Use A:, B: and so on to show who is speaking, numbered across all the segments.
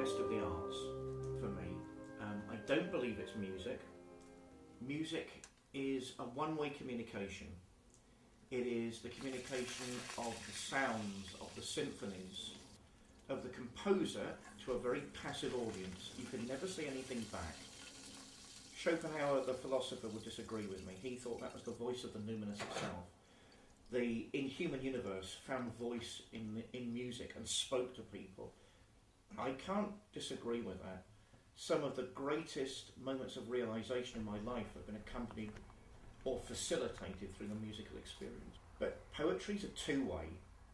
A: highest of the arts for me. I don't believe it's music. Music is a one-way communication. It is the communication of the sounds, of the symphonies, of the composer to a very passive audience. You can never say anything back. Schopenhauer, the philosopher, would disagree with me. He thought that was the voice of the numinous itself. The inhuman universe found voice in music and spoke to people. I can't disagree with that. Some of the greatest moments of realisation in my life have been accompanied or facilitated through the musical experience. But poetry's a two-way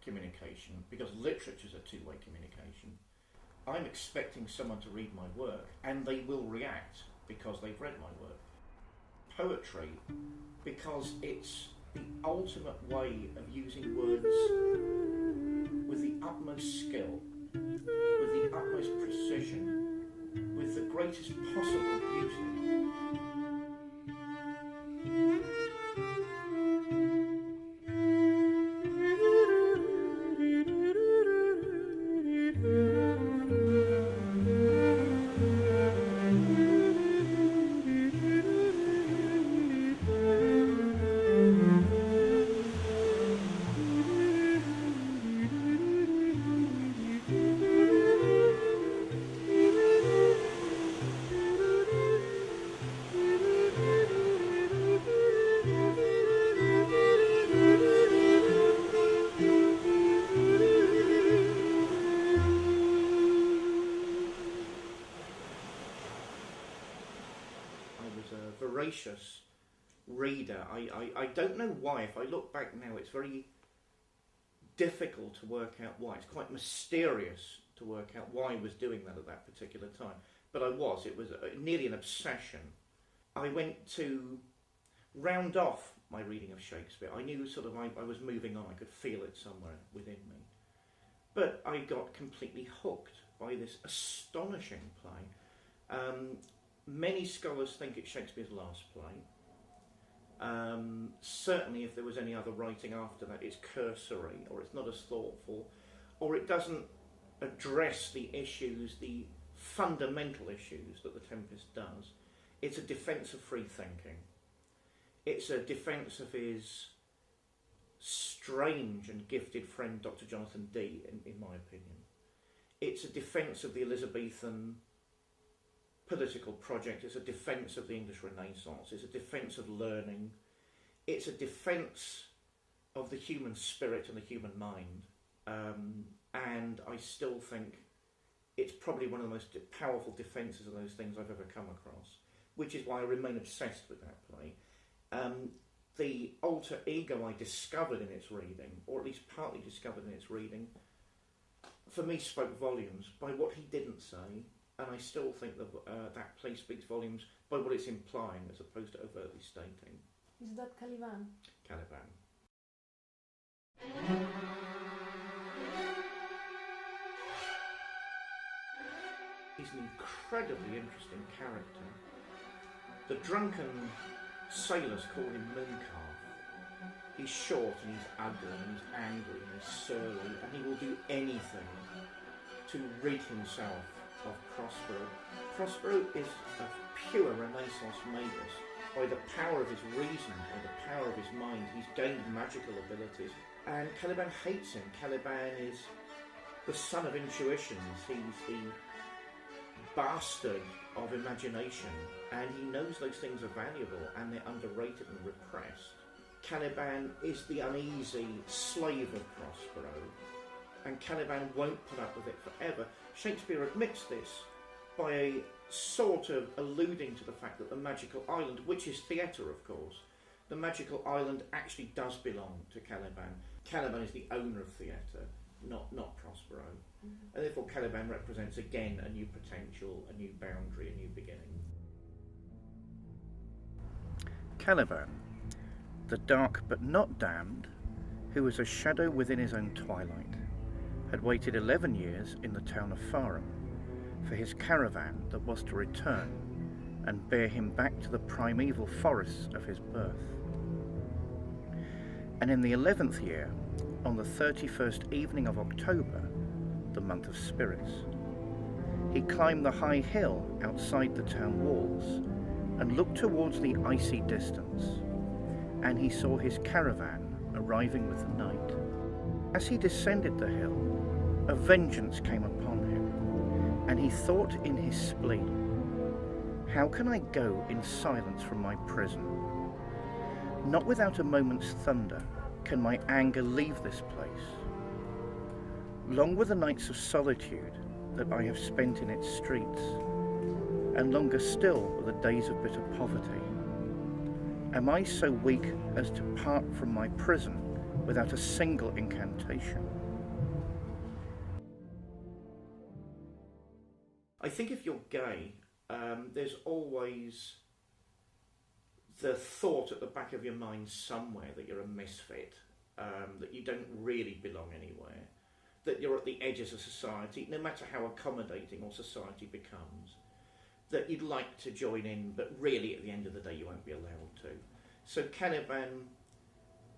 A: communication, because literature's a two-way communication. I'm expecting someone to read my work, and they will react because they've read my work. Poetry, because it's the ultimate way of using words with the utmost skill, with the utmost precision, with the greatest possible beauty. Voracious reader. I don't know why. If I look back now, it's very difficult to work out why. It's quite mysterious to work out why I was doing that at that particular time. But I was. It was nearly an obsession. I went to round off my reading of Shakespeare. I knew sort of I was moving on. I could feel it somewhere within me. But I got completely hooked by this astonishing play. Many scholars think it's Shakespeare's last play. Certainly if there was any other writing after that, it's cursory, or it's not as thoughtful, or it doesn't address the issues, the fundamental issues that The Tempest does. It's a defence of free thinking. It's a defence of his strange and gifted friend Dr. Jonathan Dee, in my opinion. It's a defence of the Elizabethan political project. It's a defence of the English Renaissance. It's a defence of learning. It's a defence of the human spirit and the human mind. And I still think it's probably one of the most powerful defences of those things I've ever come across, which is why I remain obsessed with that play. The alter ego I discovered in its reading, or at least partly discovered in its reading, for me spoke volumes by what he didn't say. And I still think that that play speaks volumes by what it's implying as opposed to overtly stating.
B: Is that Caliban?
A: Caliban. He's an incredibly interesting character. The drunken sailors call him Mooncalf. He's short and he's ugly and he's angry and he's surly, and he will do anything to rid himself of Prospero. Prospero is a pure Renaissance magus. By the power of his reason, by the power of his mind, he's gained magical abilities. And Caliban hates him. Caliban is the son of intuitions. He's the bastard of imagination. And he knows those things are valuable and they're underrated and repressed. Caliban is the uneasy slave of Prospero. And Caliban won't put up with it forever. Shakespeare admits this by sort of alluding to the fact that the magical island, which is theatre of course, the magical island actually does belong to Caliban. Caliban is the owner of theatre, not Prospero. Mm-hmm. And therefore Caliban represents again a new potential, a new boundary, a new beginning.
C: Caliban, the dark but not damned, who was a shadow within his own twilight, had waited 11 years in the town of Farum for his caravan that was to return and bear him back to the primeval forests of his birth. And in the 11th year, on the 31st evening of October, the month of spirits, He climbed the high hill outside the town walls and looked towards the icy distance, and he saw his caravan arriving with the night. As he descended the hill, a vengeance came upon him, and he thought in his spleen, "How can I go in silence from my prison? Not without a moment's thunder can my anger leave this place. Long were the nights of solitude that I have spent in its streets, and longer still were the days of bitter poverty. Am I so weak as to part from my prison without a single incantation?"
A: I think if you're gay, there's always the thought at the back of your mind somewhere that you're a misfit, that you don't really belong anywhere, that you're at the edges of society, no matter how accommodating or society becomes, that you'd like to join in, but really at the end of the day you won't be allowed to. So Caliban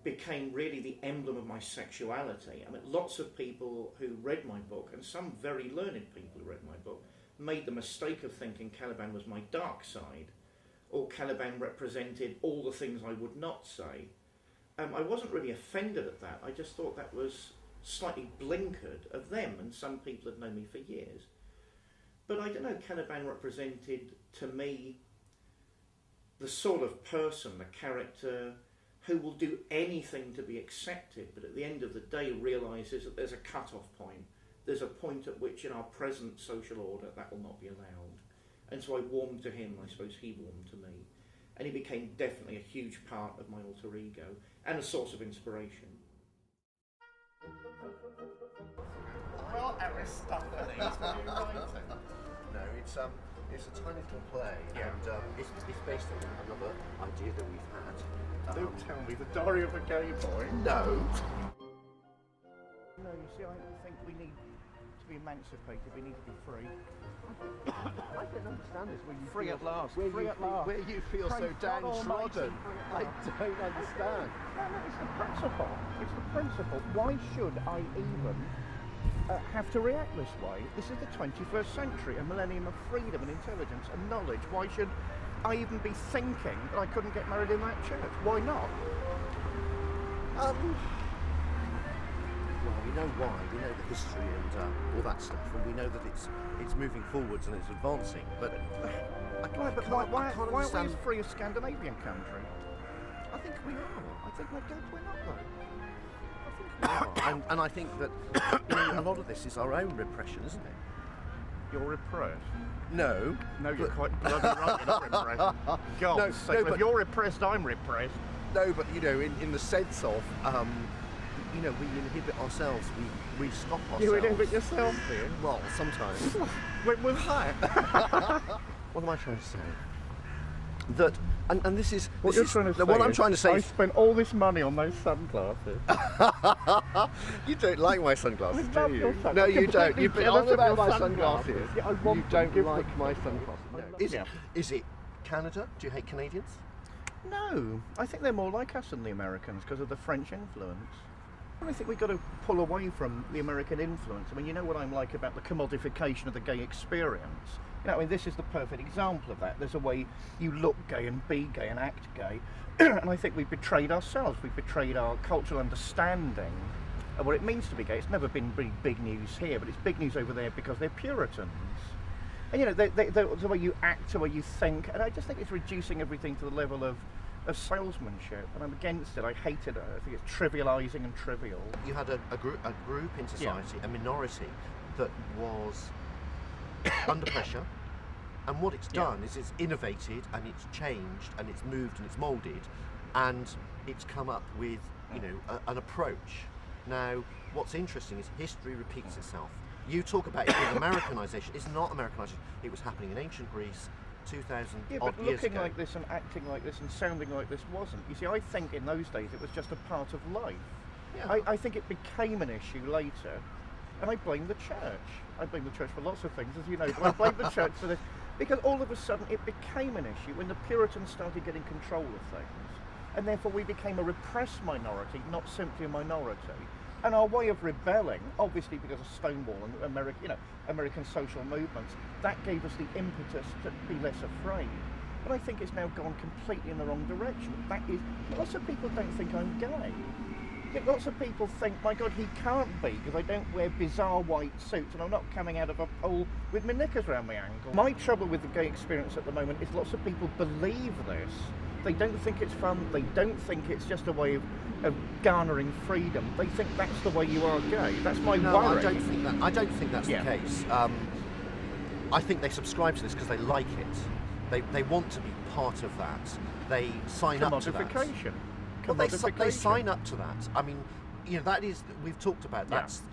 A: became really the emblem of my sexuality. I mean, lots of people who read my book, and some very learned people who read my book, made the mistake of thinking Caliban was my dark side, or Caliban represented all the things I would not say. I wasn't really offended at that. I just thought that was slightly blinkered of them, and some people had known me for years. But I don't know, Caliban represented to me the sort of person, the character, who will do anything to be accepted, but at the end of the day realises that there's a cut-off point. There's a point at which in our present social order that will not be allowed. And so I warmed to him, I suppose he warmed to me. And he became definitely a huge part of my alter ego and a source of inspiration.
B: Well, Aristophanes, what are you writing?
D: No, it's a tiny little play, and it's based on another idea that we've had.
B: Don't tell me the diary of a gay boy.
D: No.
C: No, you see, I think we need to be emancipated, we need to be free.
D: I don't understand this. Where you
C: Free
D: feel,
C: at last,
D: where
C: free
D: you
C: at
D: feel,
C: last.
D: Where you feel so
C: Praise God
D: downtrodden. I don't understand.
C: No, it's the principle. It's the principle. Why should I even have to react this way? This is the 21st century, a millennium of freedom and intelligence and knowledge. Why should I even be thinking that I couldn't get married in that church? Why not?
D: Well, we know why. We know the history and all that stuff, and we know that it's moving forwards and it's advancing. But
C: Why aren't we
D: understand.
C: as free as Scandinavian country?
D: I think we are.
C: I think we're not though.
D: And I think that a lot of this is our own repression, isn't it?
C: You're repressed.
D: No.
C: No, you're
D: but-
C: quite bloody right, you're not repressed. God's sake,
D: but-
C: if you're repressed, I'm repressed.
D: No, but in the sense of, we inhibit ourselves. We stop ourselves.
C: You inhibit yourself, do you?
D: Well, sometimes.
C: When was that?
D: What am I trying to say? That, and this is
C: What
D: this
C: you're
D: is,
C: trying to say
D: what I'm
C: is,
D: trying to say
C: I
D: is,
C: spent all this money on those sunglasses.
D: you don't like my sunglasses,
C: I love
D: do
C: your
D: you?
C: sunglasses.
D: No, you
C: I'm
D: don't. You've been
C: jealous
D: on
C: of
D: about
C: your
D: my
C: sunglasses.
D: sunglasses.
C: Yeah, I want
D: You
C: them.
D: don't
C: Give
D: like
C: them.
D: my sunglasses. No.
C: Yeah.
D: Is it Canada? Do you hate Canadians?
C: No, I think they're more like us than the Americans because of the French influence. I think we've got to pull away from the American influence. I mean, you know what I'm like about the commodification of the gay experience. You know, I mean, this is the perfect example of that. There's a way you look gay and be gay and act gay. And I think we've betrayed ourselves. We've betrayed our cultural understanding of what it means to be gay. It's never been really big news here, but it's big news over there because they're Puritans. And, you know, the way you act, the way you think, and I just think it's reducing everything to the level of salesmanship, and I'm against it. I hate it. I think it's trivialising and trivial.
D: You had a group in society, a minority, that was under pressure, and what it's done is it's innovated and it's changed and it's moved and it's moulded, and it's come up with an approach. Now, what's interesting is history repeats itself. You talk about it being Americanization. It's not Americanization. It was happening in ancient Greece 2,000
C: Yeah,
D: odd
C: but
D: years
C: looking
D: ago.
C: like this and acting like this and sounding like this wasn't. You see, I think in those days it was just a part of life.
D: Yeah.
C: I think it became an issue later, and I blame the church. I blame the church for lots of things, as you know, but I blame the church for this, because all of a sudden it became an issue when the Puritans started getting control of things, and therefore we became a repressed minority, not simply a minority. And our way of rebelling, obviously because of Stonewall and American social movements, that gave us the impetus to be less afraid. But I think it's now gone completely in the wrong direction. That is, lots of people don't think I'm gay. Yet lots of people think, my God, he can't be, because I don't wear bizarre white suits and I'm not coming out of a pool with my knickers around my ankle. My trouble with the gay experience at the moment is lots of people believe this. They don't think it's fun, they don't think it's just a way of garnering freedom. They think that's the way you are gay. That's my worry.
D: I don't think that's the case. I think they subscribe to this because they like it. They want to be part of that. They sign up to that. Well, they sign up to that. I mean, that is, we've talked about that's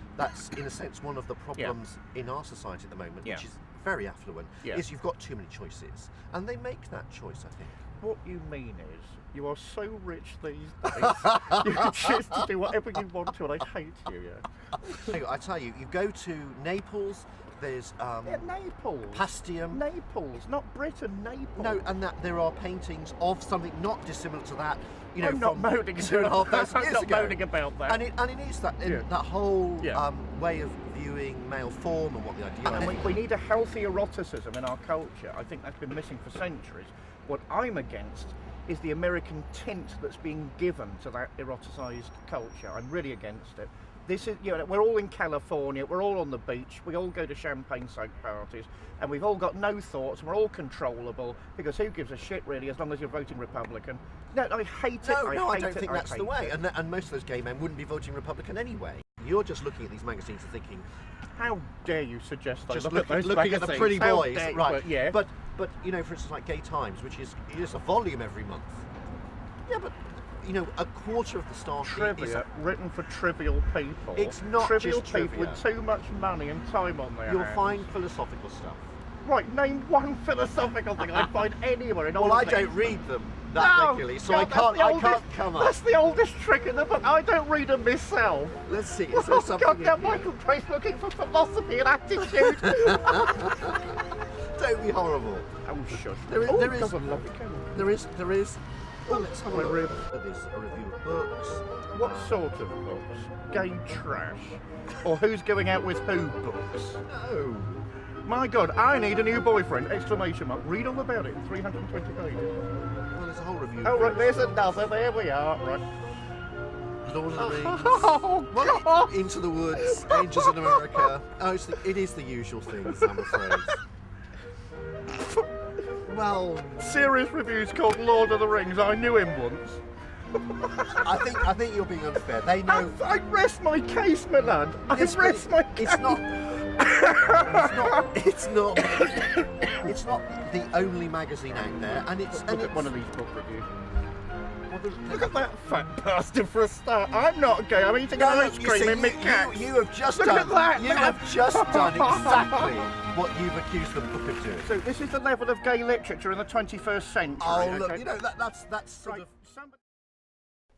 D: in a sense one of the problems in our society at the moment, which is very affluent, is you've got too many choices, and they make that choice, I think.
C: What you mean is, you are so rich these days, you can choose to do whatever you want to, and I hate you,
D: I tell you, you go to Naples, there's
C: Naples.
D: Pastium.
C: Naples, not Britain, Naples.
D: No, and that there are paintings of something not dissimilar to that,
C: I'm not moaning
D: 2,500 years ago.
C: moaning about that.
D: And it is that that whole way of viewing male form and what the idea is.
C: And we need a healthy eroticism in our culture. I think that's been missing for centuries. What I'm against is the American tint that's being given to that eroticized culture. I'm really against it. This is, we're all in California, we're all on the beach, we all go to champagne-soaked parties, and we've all got no thoughts, and we're all controllable, because who gives a shit, really, as long as you're voting Republican? No, I hate it.
D: I don't think that's the way. And most of those gay men wouldn't be voting Republican anyway. You're just looking at these magazines and thinking,
C: how dare you suggest I
D: just
C: look at those
D: looking at the pretty boys, right?
C: But
D: for instance, like Gay Times, which is a volume every month. Yeah, but a quarter of the staff
C: trivia written for trivial people.
D: It's not
C: trivial
D: just
C: people
D: trivia.
C: with too much money and time on their
D: You'll
C: hands.
D: find philosophical stuff.
C: Right, name one philosophical thing I'd find anywhere in all
D: Well, I
C: things.
D: don't read them that regularly, so I can't come up.
C: That's the oldest trick in the book. I don't read them myself.
D: Let's see, is there something
C: God, now Michael Price looking for philosophy and attitude.
D: Don't be horrible.
C: Oh, shush.
D: There is.
C: God, I love it.
D: There is. Oh, let's have a look at this. A review of books.
C: What sort of books? Gay trash? Or who's going out with who books?
D: No.
C: My God, I need a new boyfriend! Exclamation mark. Read all about it in 320 pages.
D: Well, there's a whole review.
C: Oh, right, there's another. There we are. Right.
D: Lord of the Rings.
C: Oh, God.
D: Into the Woods. Angels in America. Oh, it is the usual things, I'm afraid. Well,
C: serious reviews called Lord of the Rings. I knew him once.
D: I think you're being unfair. They know.
C: I rest my case, my lad. I rest my case.
D: It's not the only magazine out there, and it's
C: one of these book reviews. Look at that fat bastard for a start. I'm not gay. I'm eating an ice cream in mid-cat.
D: You have just
C: Look
D: done.
C: At that.
D: You have just done exactly what you've accused the book of doing.
C: So this is the level of gay literature in the 21st century.
D: Oh look,
C: okay?
D: that's sort of.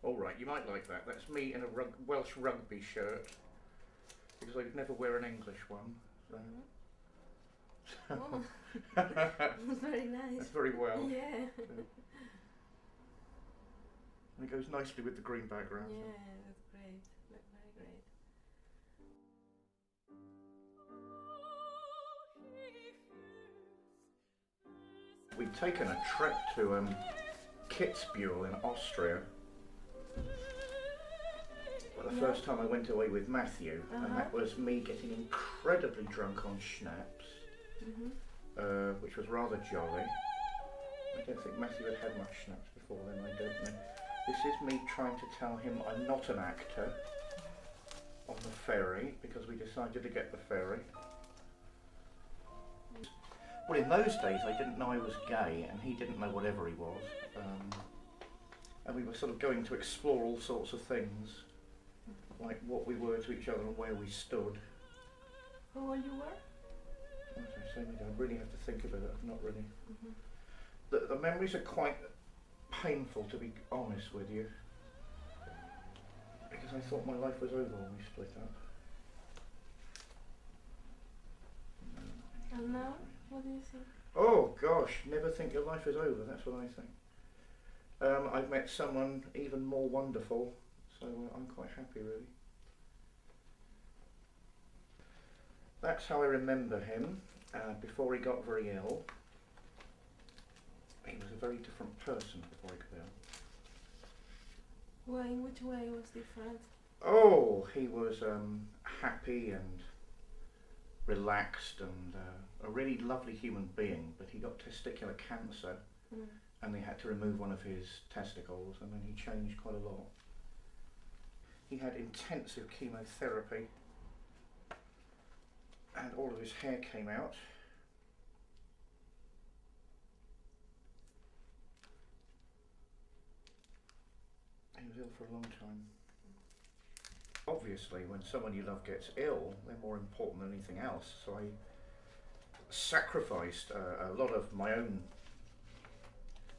C: All right, you might like that. That's me in a Welsh rugby shirt, because I'd never wear an English one. So.
E: Oh, that's very nice.
C: That's very well.
E: Yeah.
C: And it goes nicely with the green background.
E: Yeah, that's great. That's very great.
C: We've taken a trip to Kitzbühel in Austria. Well, the first time I went away with Matthew, and that was me getting incredibly drunk on schnapps, which was rather jolly. I don't think Matthew had had much schnapps before then, I don't know. This is me trying to tell him I'm not an actor on the ferry, because we decided to get the ferry. Well, in those days I didn't know I was gay, and he didn't know whatever he was. And we were sort of going to explore all sorts of things, like what we were to each other and where we stood.
E: How old you were?
C: As I say, I really have to think about it. I've not really. The memories are quite painful, to be honest with you, because I thought my life was over when we split up.
E: And now, what do you think?
C: Oh gosh, never think your life is over. That's what I think. I've met someone even more wonderful, so I'm quite happy, really. That's how I remember him before he got very ill. He was a very different person before he got ill.
E: Well, in which way was different?
C: Oh, he was happy and relaxed and a really lovely human being, but he got testicular cancer and they had to remove one of his testicles, and then he changed quite a lot. He had intensive chemotherapy and all of his hair came out. He was ill for a long time. Obviously, when someone you love gets ill, they're more important than anything else. So I sacrificed a lot of my own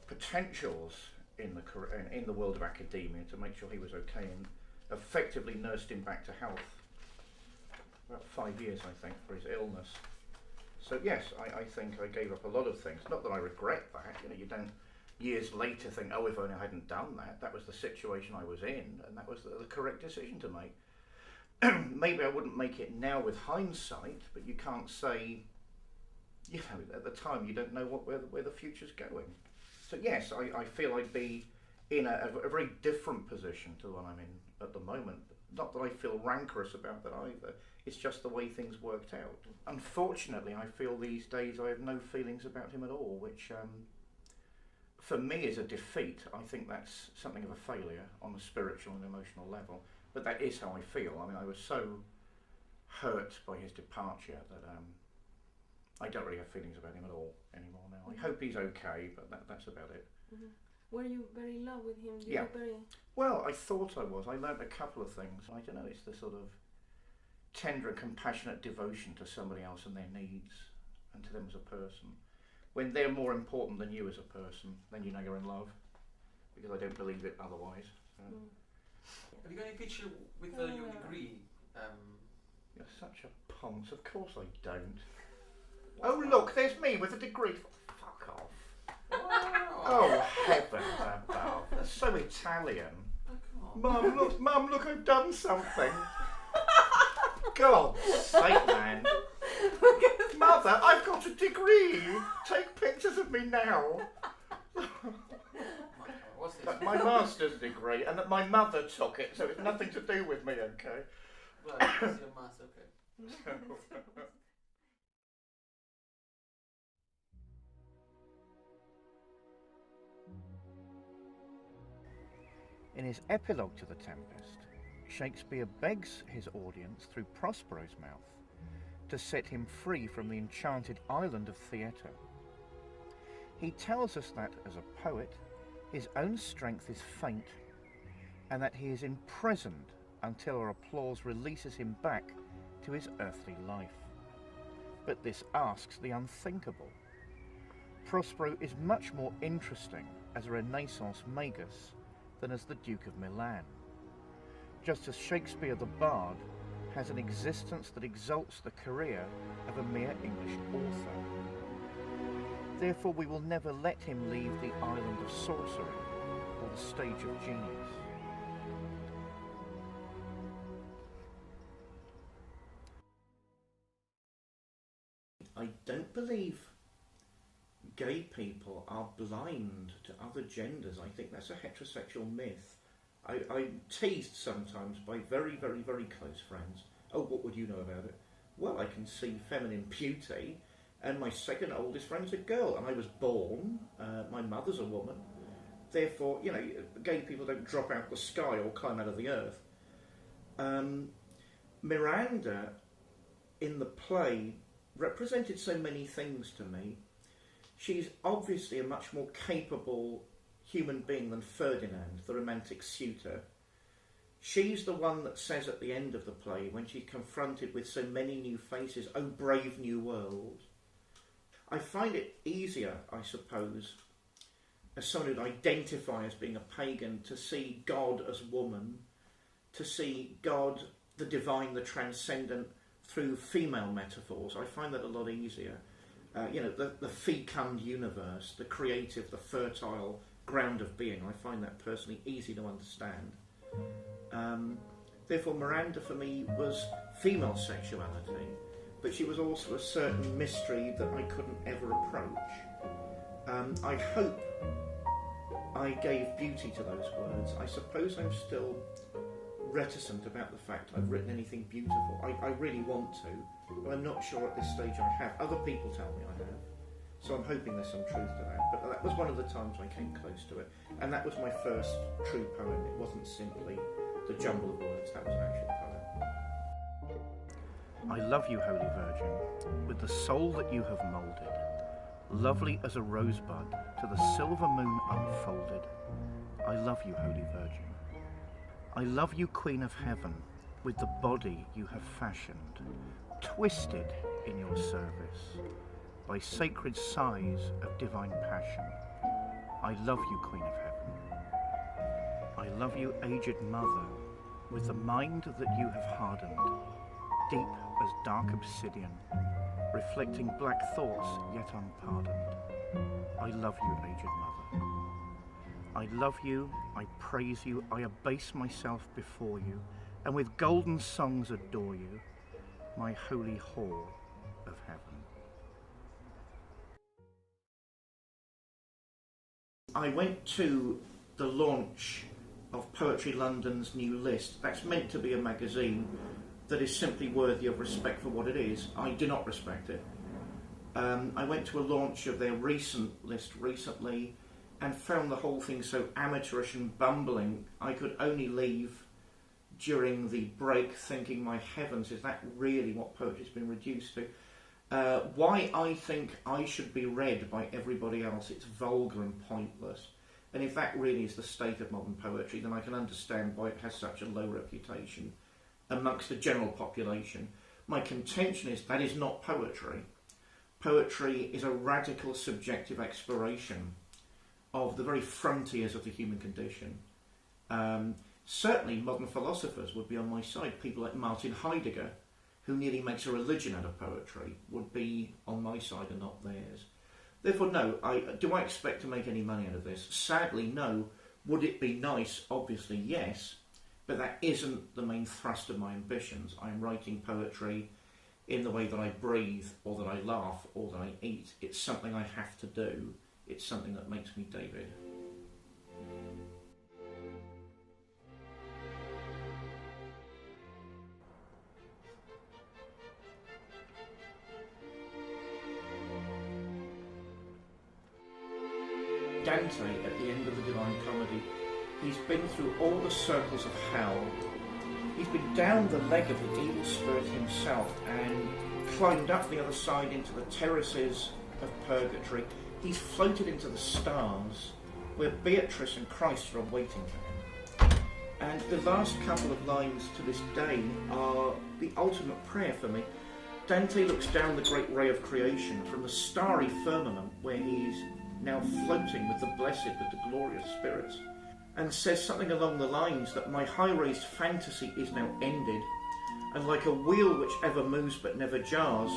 C: potentials in the world of academia to make sure he was okay, and effectively nursed him back to health. About 5 years, I think, for his illness. So yes, I think I gave up a lot of things. Not that I regret that. You know, you don't years later think, oh, if only I hadn't done that. That was the situation I was in, and that was the correct decision to make. Maybe I wouldn't make it now with hindsight, but you can't say, you know, at the time you don't know where the future's going. So yes, I feel I'd be in a very different position to the one I'm in at the moment. Not that I feel rancorous about that either. It's just the way things worked out. Unfortunately, I feel these days I have no feelings about him at all, which for me is a defeat. I think that's something of a failure on a spiritual and emotional level. But that is how I feel. I mean, I was so hurt by his departure that I don't really have feelings about him at all anymore now. I hope he's okay, but that's about it.
E: Mm-hmm. Were you very in love with him?
C: Yeah.
E: Very...
C: Well, I thought I was. I learnt a couple of things. I don't know, it's the sort of tender and compassionate devotion to somebody else and their needs and to them as a person. When they're more important than you as a person, then you know you're in love, because I don't believe it otherwise. So.
F: Have you got any picture with your degree?
C: You're such a ponce. Of course I don't. Oh look, there's me with a degree. Fuck off. Oh heavens above. That's so Italian. Mum, look, I've done something. God's sake, man. Mother, I've got a degree. Take pictures of me now.
F: What's this?
C: That's my master's degree, and that my mother took it, so it's nothing to do with me, okay?
F: Right, it's your master, okay.
C: In his epilogue to The Tempest, Shakespeare begs his audience through Prospero's mouth to set him free from the enchanted island of theatre. He tells us that, as a poet, his own strength is faint, and that he is imprisoned until our applause releases him back to his earthly life. But this asks the unthinkable. Prospero is much more interesting as a Renaissance magus than as the Duke of Milan, just as Shakespeare the Bard has an existence that exalts the career of a mere English author. Therefore we will never let him leave the island of sorcery or the stage of genius.
A: I don't believe gay people are blind to other genders. I think that's a heterosexual myth. I'm teased sometimes by very, very, very close friends. Oh, what would you know about it? Well, I can see feminine beauty, and my second oldest friend's a girl, and I was born, my mother's a woman. Therefore, you know, gay people don't drop out of the sky or climb out of the earth. Miranda, in the play, represented so many things to me. She's obviously a much more capable human being than Ferdinand, the romantic suitor. She's the one that says at the end of the play, when she's confronted with so many new faces, "Oh, brave new world." I find it easier, I suppose, as someone who'd identify as being a pagan, to see God as woman, to see God, the divine, the transcendent, through female metaphors. I find that a lot easier. You know, the fecund universe, the creative, the fertile ground of being. I find that personally easy to understand. Therefore, Miranda for me was female sexuality, but she was also a certain mystery that I couldn't ever approach. I hope I gave beauty to those words. I suppose I'm still reticent about the fact I've written anything beautiful. I really want to, but I'm not sure at this stage I have. Other people tell me I have, so I'm hoping there's some truth to that. But that was one of the times I came close to it, and that was my first true poem. It wasn't simply the jumble of words, that was an actual poem.
C: I love you, Holy Virgin, with the soul that you have moulded, lovely as a rosebud to the silver moon unfolded. I love you, Holy Virgin. I love you, Queen of Heaven, with the body you have fashioned, twisted in your service by sacred sighs of divine passion. I love you, Queen of Heaven. I love you, aged Mother, with the mind that you have hardened, deep as dark obsidian, reflecting black thoughts yet unpardoned. I love you, aged Mother. I love you, I praise you, I abase myself before you, and with golden songs adore you, my holy hall of heaven.
A: I went to the launch of Poetry London's new list. That's meant to be a magazine that is simply worthy of respect for what it is. I do not respect it. I went to a launch of their recent list recently and found the whole thing so amateurish and bumbling. I could only leave during the break thinking, my heavens, is that really what poetry's been reduced to? Why I think I should be read by everybody else, it's vulgar and pointless. And if that really is the state of modern poetry, then I can understand why it has such a low reputation amongst the general population. My contention is that is not poetry. Poetry is a radical subjective exploration of the very frontiers of the human condition. Certainly modern philosophers would be on my side. People like Martin Heidegger, who nearly makes a religion out of poetry, would be on my side and not theirs. Therefore, no, do I expect to make any money out of this? Sadly, no. Would it be nice? Obviously, yes. But that isn't the main thrust of my ambitions. I'm writing poetry in the way that I breathe, or that I laugh, or that I eat. It's something I have to do. It's something that makes me David. Dante, at the end of the Divine Comedy, he's been through all the circles of hell. He's been down the leg of the evil spirit himself and climbed up the other side into the terraces of purgatory. He's floated into the stars where Beatrice and Christ are waiting for him. And the last couple of lines to this day are the ultimate prayer for me. Dante looks down the great ray of creation from the starry firmament where he's now floating with the blessed, with the glorious spirits, and says something along the lines that my high-raised fantasy is now ended, and like a wheel which ever moves but never jars,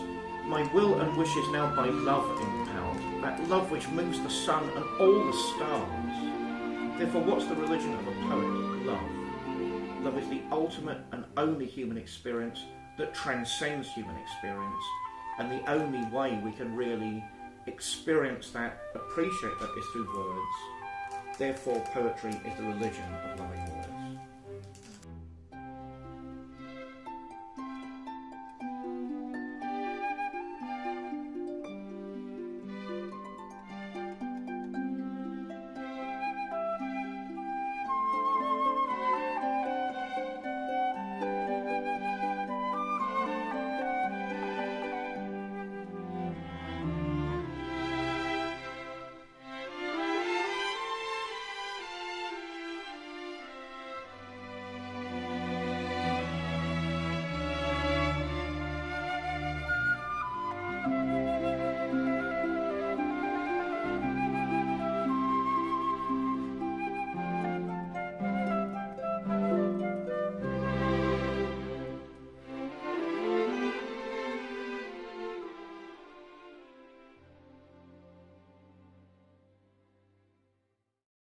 A: my will and wish is now by love impelled, that love which moves the sun and all the stars. Therefore, what's the religion of a poet? Love. Love is the ultimate and only human experience that transcends human experience, and the only way we can really experience that, appreciate that, is through words. Therefore, poetry is the religion of loving words.